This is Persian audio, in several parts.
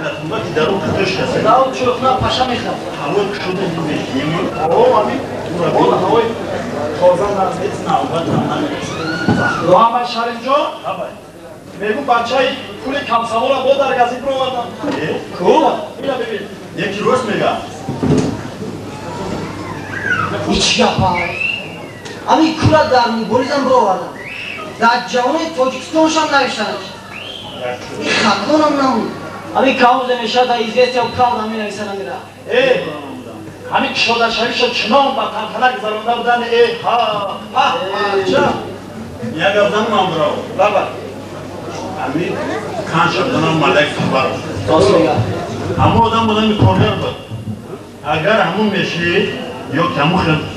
تلفن وقتی درو کتوش هست. داو چوخنا پاشا میخوام. هوا شده میشیم. آه آمی. تو هوای تازه نرسید نوبت هم محمد شریف جان. میگم بچه‌ای پول کم سوارا با در گازی برو آوردم. خوب. اینا ببین. یکی روز میگم. هیچ گپا. امی کورا در میبریدم برو آوردم. در جوانه تاجیکستانش هم نوشتنش. این خطانم نمون. امی کاموز نمیشه در ایزیت یا کام نمی نویسن میره. همین شده شریف چنان با تنتنک زرونده بودن ها چرا؟ یک آدم نامبرو. بابا. امی کان شدنم ملک خبر. راست میگه. همون آدم بودن میکردن بود. اگر همون میشی یا که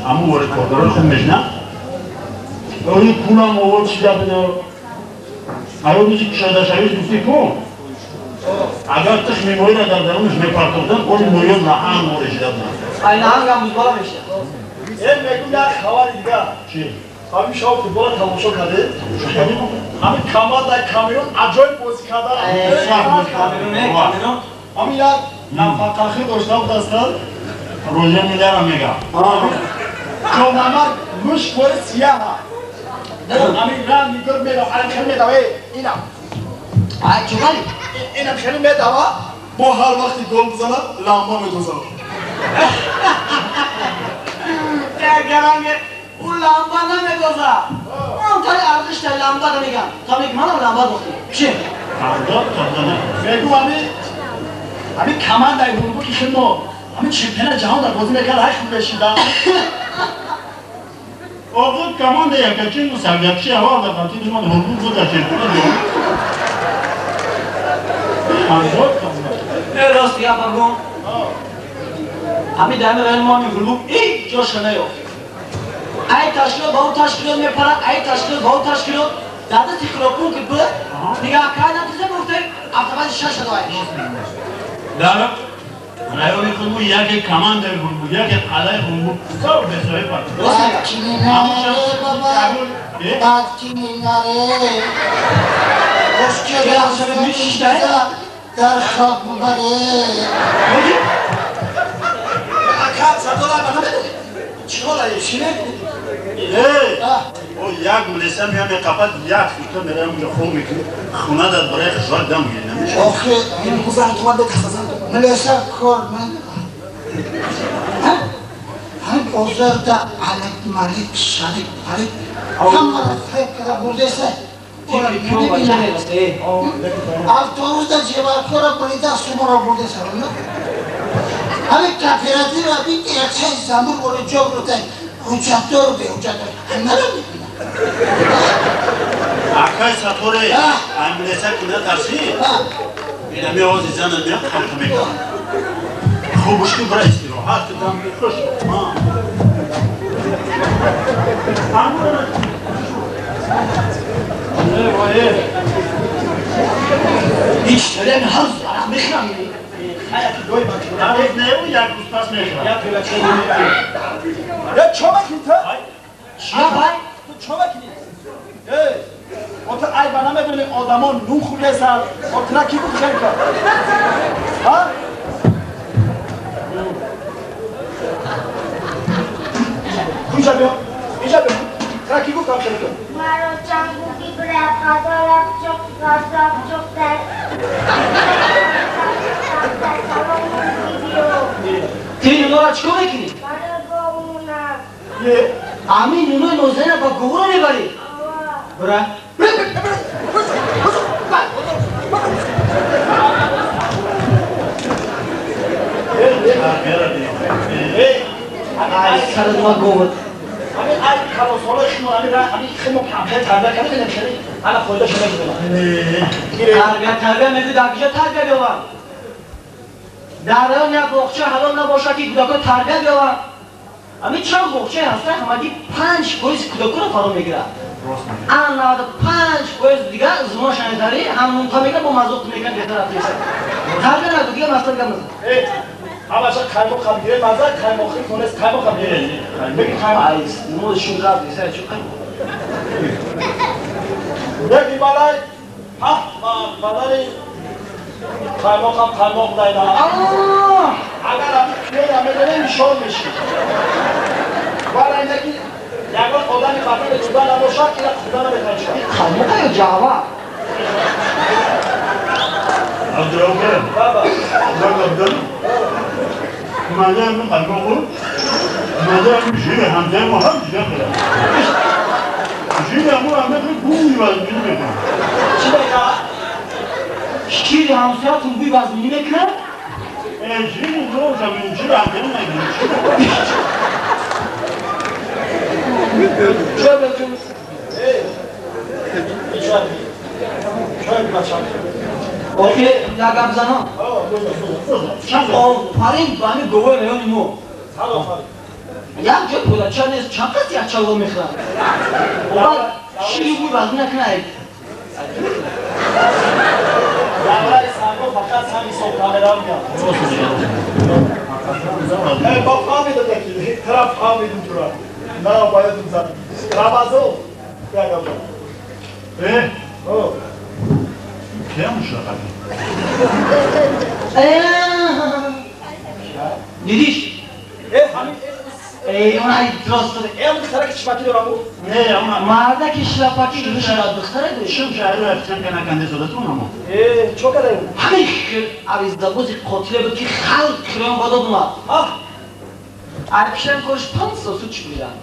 همون وارد کردن خود میشنه این پولم آورد چیزا بده اگر روزی که شده شویش دوستی کن اگر تخ میموری را در درونش میپرتوردن اون مویون نهان مورشیده بودن این نهان هم بزبالا میشه میگم در خبر دیگه چی؟ همین شما فوتبال تماشا کرده؟ همین کمال در کامیرون عجایب بازی کرده همین یک نفقاخی داشته بود هستن روزه میدارم میگم جانمر مش بور سیاه همین رنگ میگرد میدو حالا خیلی میدوه اینا چگالی؟ اینم خیلی میدوه با هر وقتی گل بزنه لامبا میدوزه گرانگه اون لامبا نمیدوزه اون تای ارزش تای لامبا رو میگم تا میگم منم لامبا بختی چی؟ میگم همین کمان در گروه که شما همین چمپیون جهان در بازی میکرد هشت بود بشیده آقا کمان ده یکه چی نو سرگرچی هوا در قطعی دشمن هرگون بود در چمپیون جهان راست یا بگم همین دائم رای ما میگلو ای جاش نیافت ای تشکیل با اون تشکیل میپره ای تشکیل با اون تشکیل داده تکراپون که بود نگاه که نتیجه گفته افتباد شش دوایش دارم رایونی خود یک کمان در بود یک قلعه بود سر به سوی پرد بچی نره بابا بچی نره خوشگل در خواب ببره اکاد $100 بنا بده چیکار ایشینه او یک ملیسه میام قفت یک فیتا میرم اونجا خوب میکنی خونه داد برای خشوار دم گیری نمیشه آخه این گذار تو من بکسازم ملیسه کار من هم اوزر دا علک مالک شریک پریک هم رفت کرده بردیسه авторуз да ҷеваркора брида сумора бурдеса ҳами кооператив аби якчай замур боре ҷо бурда ҳуҷҷатдор беҳуҷҷатдор ҳамаро мекунад акай саторе амилеса ки натарси инами ози зана меа халқа мекунад хубушки бара истироҳат дам хуш هیچ دارم هر زارم میخوام حیاتی دوی باید یک نیو یک روز پس میخوام یا پیلا چه نمیدونم یا چوبکی تا؟ چیا بای؟ تو چوبکی اوتا ای بنا میدونی آدمان نون خوبه سر اوتا کی بود خیلی کار ها؟ کجا بیا؟ اینجا بیا ترکی بود کام خیلی کار مرا چنگوکی بره قدارم چک قدرم چک در تی نونو را چکو میکنی؟ مرا با اونم امی نونو نوزنه با گوه رو میبری؟ برای؟ ای سرد ما گوه همین ای کاروسالا شما همین خیلی کمتر تربیت کنید نمیشه حالا خودش نمیدونم تربیت میگه در کجا تربیت بیاور در آن یک باغچه حلال نباشه که کودکان تربیت بیاور همین چند باغچه هسته همگی 5 پاییز کودکان رو فرا میگیره ان 95 پاییز دیگه زمان شنیداری همون تا میگه با مزوق میگن بهتر از دیگه تربیت نگو دیگه مثلا گم همش کایمو خبیره مزه کایمو خیلی کنست کایمو خبیره بگی کایمو آیس نمودشون رفت دیگه چون بگی بالای ها بالای قایماق هم قایماق داینا. اگر همین توی همه نمیشون میشی. ولی اینکه یکان آدمی خاطر جدا نباشد که خدا نمیتونی. قایماق یا جاوا؟ عبدالله بابا. عبدالله مادام قایماق مادام جیره همزه ما هم جیره جیره ما هم بوی وزنی میکنه. چی بگم؟ شیر همسایتون بوی وزنی میکنه؟ جیره رو زمین جیره همزه نگیره شو بگم. شاید بچه اوکی، یا گم زنان آفرین با همین گوه ریان مو یک جا پودچه نیست چند کسی یک چلو میخورن بعد شیری بوی وزنی نکنه دولای سنگو فقط همین صبح کامران میاد با فهمیدم یکی طرف فهمیدم جورا نه باید اون زن رمزو که مشرقه دیدیش؟ همین اون های درست داره اون سرک چشمکی دارم بود نه اون مرده که شلپاکی روش را دختره داره شم شهر رفتن که نکنده صداتون همون چو کرده اون همین عریض دبوزی قاتله بود که خلق کریان بادا اومد ایپشن کارش 500 سوچ بیرن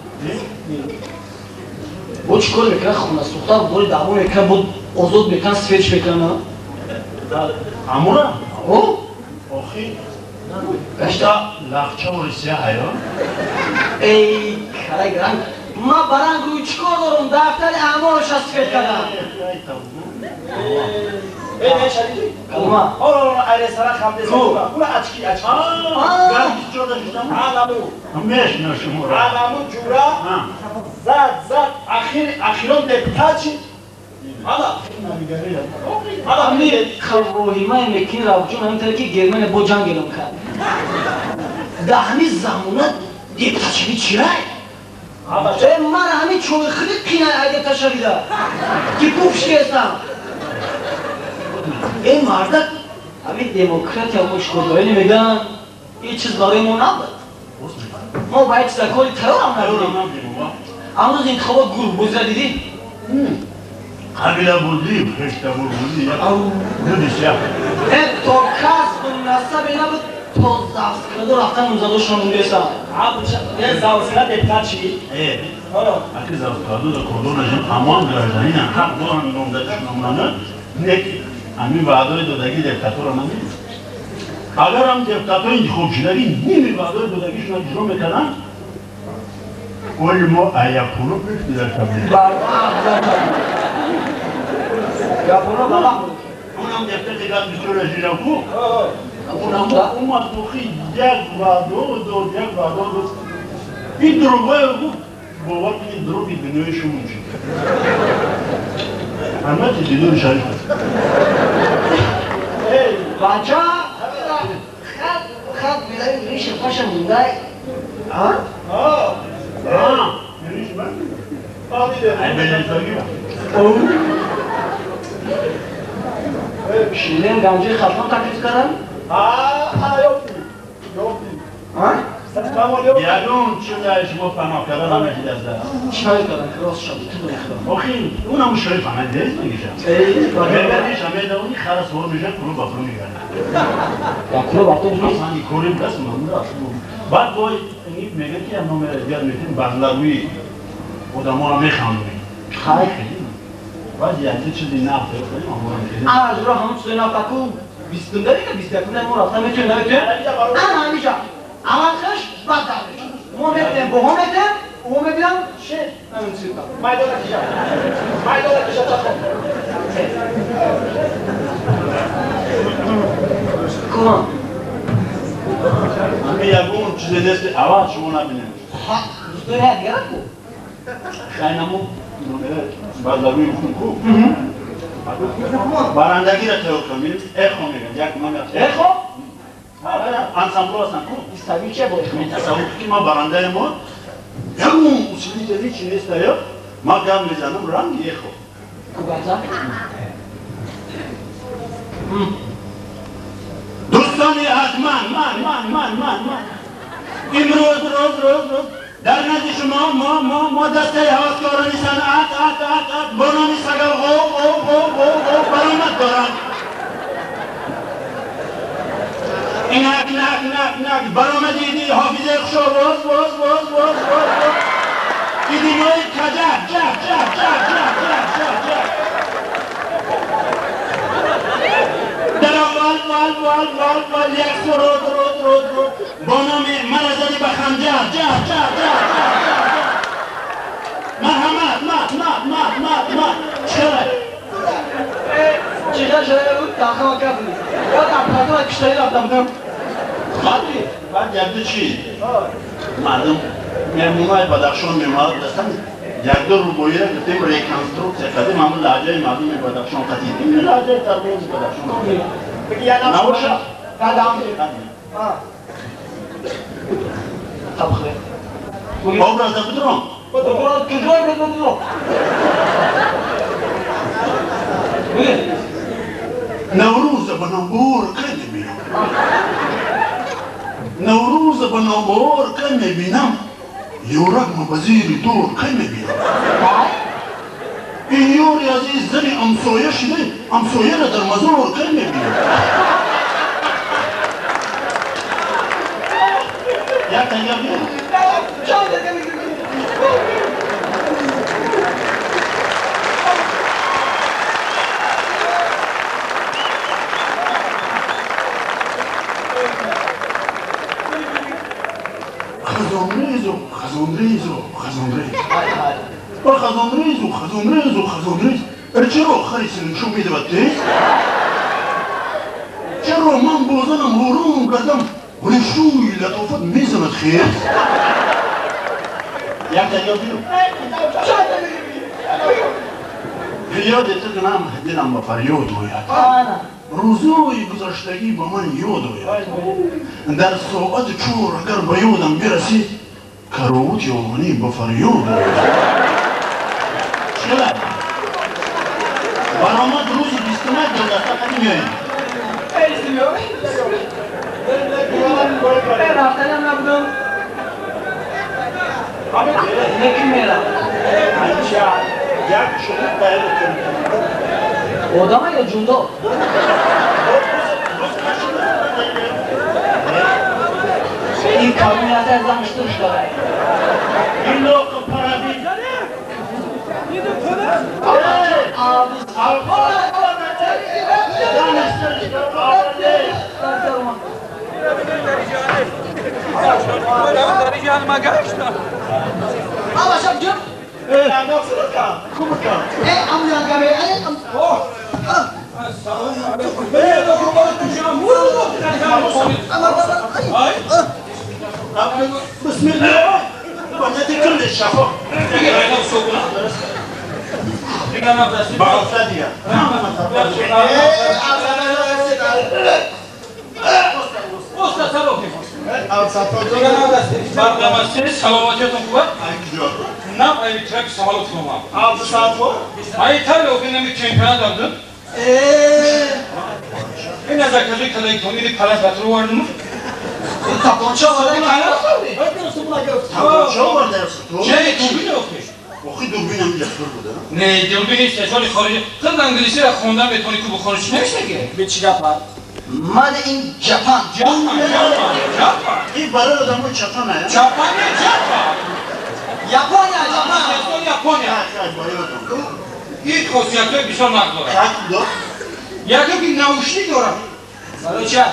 او چی کار میکنه خونه سوخته بوری دعوا میکنه بود آزاد میکنه سفیدش میکنه امورا او؟ آخی گشتا لخچه و رسیه هیا ای کره گرنگ ما برنگ روی چی کار دارم دفتر اعمالش از سفید کردم نه شدیدی؟ کلمه ایره سرک هم دیزه اون اچکی گرگیز جودا شدم علمو همیش نشمو را علمو جورا زد اخیران دکتا چی؟ حالا همین خواهیمه میکنی رو جون همینطوری که گرمن با جنگ گلوم کرد ده همین زمانه دیگه تشریفی چی رای؟ من همین چوی خیلی پینه اگه تشریفی ده که پوپش کهستم این مرده همین دموکرات یا مشکل میگن یه چیز برای ما نبود ما باید سکاری ترور هم ندیدیم اما از انتخابات گروه بزرگ دیدیم قبیله بودی خشته بودی نمیشه تا کس به نصب نبود تا زفت رفتن اون زداشون رو بیستم یه زوزینه دکتا چی؟ اگه زفت کادو دا کردو نجیم امان گرزنی نه حق دو هم نمدتش نمونه نکی همین وعدای دودگی دکتاتور هم نمید اگر هم دکتاتور اینجا خوب شدگی نیمی وعدای دودگیشون هم اجرا میکنن ولی ما ایا پولو پیش بیدر کبیده یا پولو بابا اونم دکتر دیگر بیشتر جیرا کو اونم اومد بخی یک وعدو دو یک وعدو دو این دروگای بود باور که این دروگی دنیای شما میشه همه چی دیدور شریف بچه خط بیداری ریش پاش مونده ریش من؟ ای بجنی تاگی شیرین گنجه خلطان تکلیف کردن؟ یادون چه شما پناه کردن همه چی دست دارم چای کردن کراس شد تو نخدم آخی اونم شریف همه دیز نگیشم بگردیش همه دونی خرس بار میشه کلو با کلو میگرد یا کلو با تو نیست؟ اصلا کلیم دست مونده بعد باید این میگه که هم نومه دیگر میتونیم بغلوی خودمون رو میخواندیم خیلی بعد یکی چیزی نفته کنیم اما هم از رو همون چیزی نفته بیستون داری که بیستون نمون رفتن میتونیم نمیتونیم اما همیشه اول خش بعد دارش ما میتونیم با هم میتونیم او میبینم شد نمون چیز کنم مایدولا کشا تا خون کمان همه یکون چیزی نیست که اول شما نبینیم دوستوی ها دیگه کو خیلی نمو بغلوی خون کو برندگی را تیار کنیم اخو میگن یک من اخو؟ انسامبلو هستن کو استوی چه با اخو؟ تصور که ما برنده ما همون اصولی جدید چی نیست یا ما گم میزنم رنگ اخو کو بازا؟ من امروز روز در نزد شما ما دسته هواسکاران صنعت با نام سگل برآمد دارم اینک برآمدیدی حافظه خشا باز دیدی نوی کجا در اول یک سرود با نام مرزدی به خنجر مرحمت چرا چیزا شده بود داخل کردی یا داخل کشتایی رفتم بعد یکده چی؟ مردم مهمونای بدخشان میماد دستم یکده روبایی را گفتیم ریکنستروکسیا کردیم همون لحجه مردم بدخشان قطعید این لحجه ترموز بدخشان بگی یه نفس نباشه قدم خب باب را زده بدرم نوروز بنابور که میبینم یورک مبزیر دور که میبینم این یوری عزیز زنی امسایه شده امسایه را در مزار که میبینم یک تنگه بیرم خزانریز چرا خریسین شو میده بده؟ چرا من بازنم هورون کردم ولی شوی لطافت میزند خیر؟ یک تنیا بیرم یادت کنم دلم با فریاد باید روزای گذشتگی با من یاد آید در ساعت 4 اگر به یادم برسید کراوت یومانی با فریاد آید چقدر؟ برآمد روز 29 دلدسته قدیم یاییم رفتنم نبودم نکی میرم یک شما باید کنید آدم یا جوندا این کابینت از زمشتوش داره این لوک پرابی بسم الله باید کل شفا باعثه دیگه سلامتیتون خوبه؟ نه ای ترک سوالات کنم ای ترک نمی چمپیون دادم این از اکلی کلیکتونی دی پلاس بطور واردم تاپانچه آورده تاپانچه آورده تو؟ چه دوربین اوکیش؟ آخی دوربین هم جسور بوده نه دوربین استشاری خارجی خود انگلیسی را خوندم بتونی که بخونش نمیشه که به چی گفت؟ مال این ژاپن این برای آدم های چپانه یاپونیا این خاصیت های بسیار مقداره یکی که نوشتی دارم برای چه؟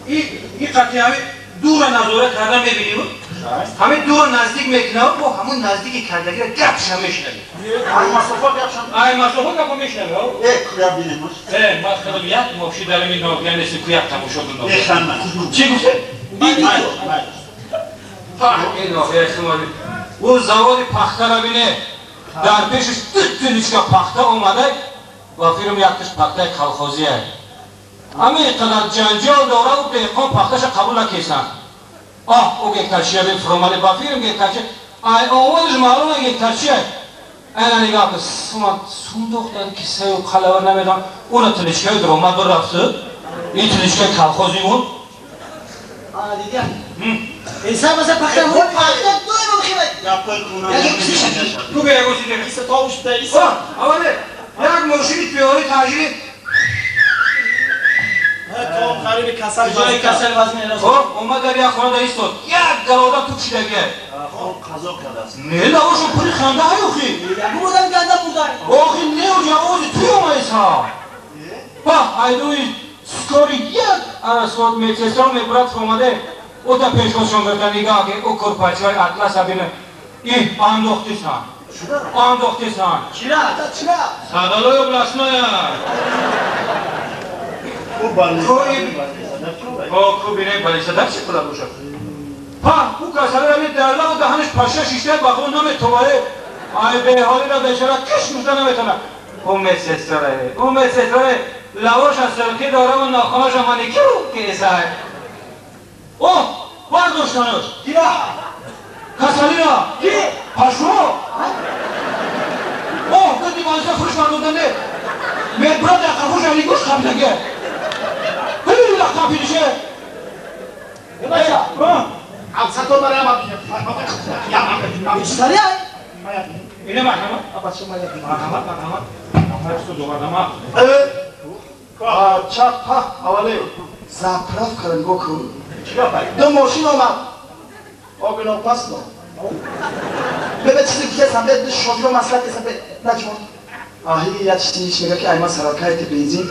این قطعه همه دور نظاره کردن میبینی بود همه دور نزدیک میکنه با همون نزدیک کردگی را گپش هم میشنوی ای مسافه گپا میشنوی کیا بینیمش مثلا یک مافشی در این ناگیان نیست که یک تماشا دو خانم چی گفته؟ این آخه احتمالی او زواد پخته را بینه در پیشش دلیش که پخته اومده و فیلم یکتش پخته کلخوزیه همین قدر جنجال داره و دیقان پختش قبول نکیسن او گکترشیه به فرومالی با فیلم گکترشیه ای آوازش معلومه گکترشیه اینا نگاه که سوندوخت داد کسه و قلبه نمیدان اون تلیشکه در اومد بر رفته این تلیشکه کلخوزی بود دیدیم انسان مثلا پخته بود پخته دوی ممکنه Yapay kumlar. تو به اگوسی دیگه ایسا تاوش ده ایسا اوله یک ماشینی پیاده تاجری تو قریب کسل جای کسل وزن اینا خب اومد در یک خانه در ایستاد یک گلادم تو کشیدگیه Xo qazo qadast. نه لباشون پولی خنده های اوخی Bu buradan ganda buradan. اوخی نه و جوازی توی اومایسا با ایدوی سکاری یک ارسوات میتسا میبرد اومده او تا پیشگاهشون گرده نگاه که او کرپاچی های اطلس بینه این انداختیسان انداختیسان چرا؟ چرا؟ سادالوی بلاسنایا Xo bali. او خوبینه بلی صدق چی کلا بوشه ها او کساله را می درلا و دهنش پاشه شیشه بخون نمیتواره آی به حالی را بچرا کش میزده نمیتونه او مسیطره لواش از سرکی داره و ناخانش هم مانیکیو که ایسای اوه برداشتنش چرا؟ کسالی را کی؟ پاشو اوه گدی بانسه فروش مردودنده میبرد اقفوش علی گوش خبیدگه هی لقا پیدشه بچا Alsato bara bak. اشتری های؟ اینه محمد محمد تو دوباره چپ اولی زپرف کرنگو کن Chika pai. دو ماشین آمد آگنو پس نو ببه چیزی که سمت دو شوفی و مسئله که سمت نجمون آهی یه چیزیش میگه که ایما سرکای تی بنزین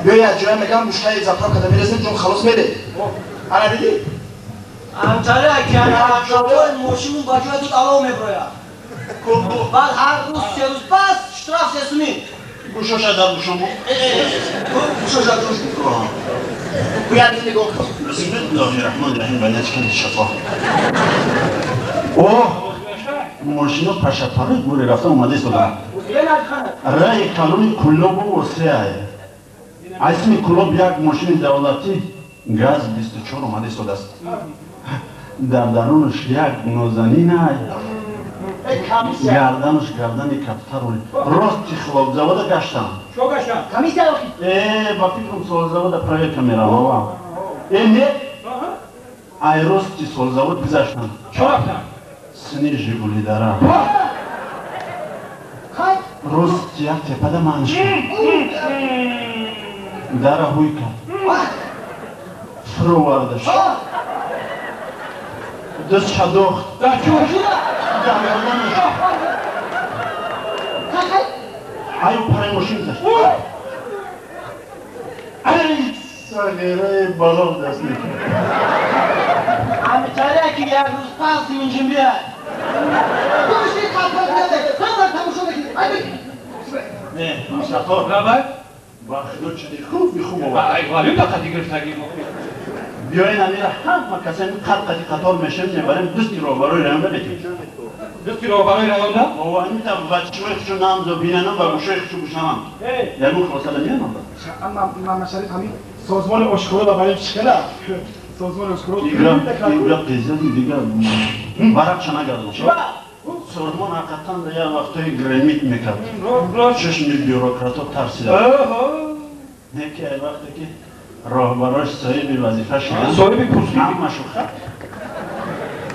بیا یه جای میگم مشکل زپرف کرده میرسیم جون خلاص میده آره دیدی؟ همچنین که اکرامون ماشینمون با جای دود علاو میبروید بعد هر روز 3 روز پس شتراف سسونی Gusho shadar gusho mu. گوشو جادوش باید این نگاه کن Bismillahirrahmanirrahim. Bana çıkan şafa. Oh. ماشینا پشپاره گوری رفته اومده ایستادن. رای قانونی کلوب و سیاه. اسم کلوب یک ماشین دولتی گاز 24 اومده ایستاده است. در درونش یک نازنین گردنش گردن کپتر راستی خلاب زواده گشتم. شو گشتم کمیس داخل با فکرم سول زواده پرای کامیرا نه ای راستی سول زواده گذاشتم. شو رفتم سنی ژیگولی داره. راستی یک تپه منش داره هوی کرد. فرو وردش. دست شدوخت. در چون ایو پرای ماشین داشت. ای سگیره بالا دست میکنه. همچنین که یک روز پس اینجا بیاد دوشی کپت نده خواهد تماشا بگیریم نه مصطفی رابط بخدو چیدی خوب و ایوالیم تا قدی گرفتگی بیاین امیر همه کسی خلقتی قطار میشم میبریم دستی رو برای رایانده بگیم دستی رو برای رایانده؟ و این تا بچه خشو نامزو بیننم و گوشه خشو بشنم یعنی خلاصه نمیانم اما مشارف همین سازمان اشکرو و برای چکلا سازمان اشکرو دیگه قیزدی دیگه برق چنه گردم سازمان حقیقتا در یک وقتای گرمیت میکرد چشم بیوروکراتو ترسیده نه که وقتی که راهبراش صاحب وظیفه شدن صاحب کرسی همه شو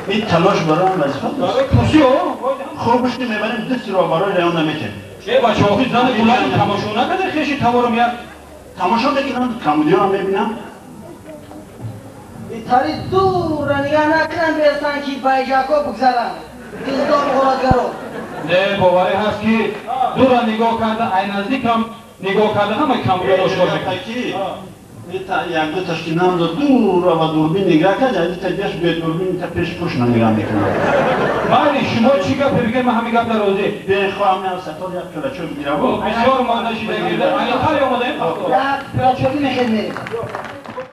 این تلاش برای وظیفه داشت کرسی خوبش که میبریم دستی راهبرای ریان نمیکنیم چه بچه آخی زن بلند تماشا نکده خیشی تمارو میاد تماشا بگیرم کمودیو هم ببینم بیتاری دور را نگاه نکنن برسن که بایجاکو بگذارن دزدان غلطگرو نه باوری هست که دور را نگاه کرده این نزدیک هم نگاه کرده همه کمودیو داشتار میکنه یک دو تشکی نام دور و دوربین نگاه کرد تا بیش به دوربین تا پیش پوش نگاه میکنم مالی شما چی گپ بگیر من همین گپ نروزی به خواهم نه ستار یک کلچو بگیرم بسیار مانده شده گیرده این کاری اومده این یک پراچوکی میخید میریم